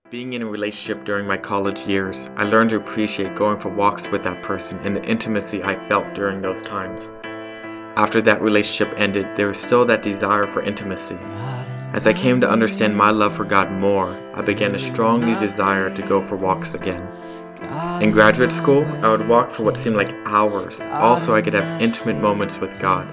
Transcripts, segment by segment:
Being in a relationship during my college years, I learned to appreciate going for walks with that person and the intimacy I felt during those times. After that relationship ended, there was still that desire for intimacy. As I came to understand my love for God more, I began a strong new desire to go for walks again. In graduate school, I would walk for what seemed like hours, also I could have intimate moments with God.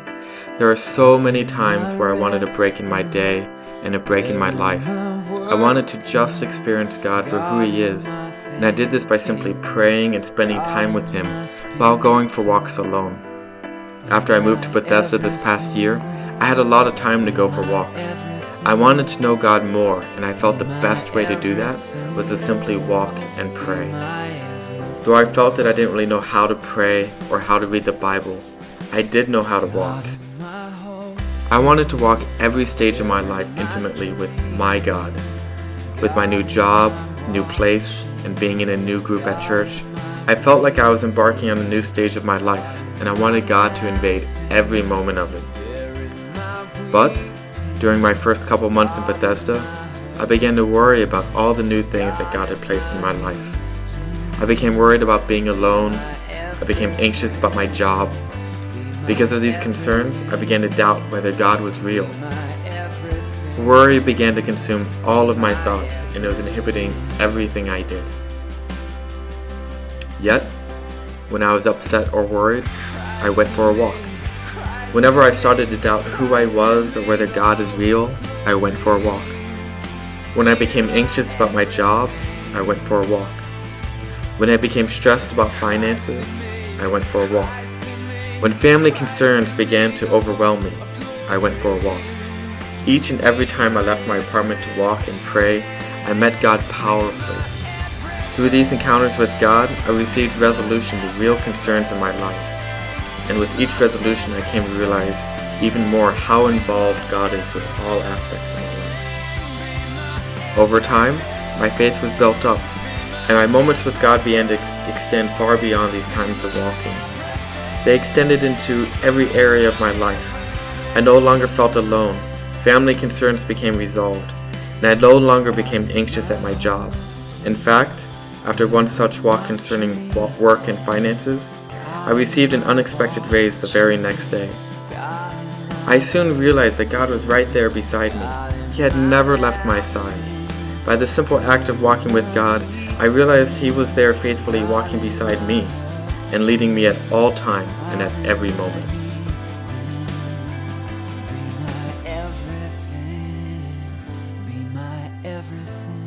There are so many times where I wanted a break in my day and a break in my life. I wanted to just experience God for who He is, and I did this by simply praying and spending time with Him while going for walks alone. After I moved to Bethesda this past year, I had a lot of time to go for walks. I wanted to know God more, and I felt the best way to do that was to simply walk and pray. Though I felt that I didn't really know how to pray or how to read the Bible, I did know how to walk. I wanted to walk every stage of my life intimately with my God. With my new job, new place, and being in a new group at church, I felt like I was embarking on a new stage of my life, and I wanted God to invade every moment of it. But during my first couple months in Bethesda, I began to worry about all the new things that God had placed in my life. I became worried about being alone. I became anxious about my job. Because of these concerns, I began to doubt whether God was real. Worry began to consume all of my thoughts, and it was inhibiting everything I did. Yet, when I was upset or worried, I went for a walk. Whenever I started to doubt who I was or whether God is real, I went for a walk. When I became anxious about my job, I went for a walk. When I became stressed about finances, I went for a walk. When family concerns began to overwhelm me, I went for a walk. Each and every time I left my apartment to walk and pray, I met God powerfully. Through these encounters with God, I received resolution to real concerns in my life. And with each resolution, I came to realize even more how involved God is with all aspects of my life. Over time, my faith was built up, and my moments with God began to extend far beyond these times of walking. They extended into every area of my life. I no longer felt alone. Family concerns became resolved, and I no longer became anxious at my job. In fact, after one such walk concerning work and finances, I received an unexpected raise the very next day. I soon realized that God was right there beside me. He had never left my side. By the simple act of walking with God, I realized He was there faithfully walking beside me and leading me at all times and at every moment. Be my everything.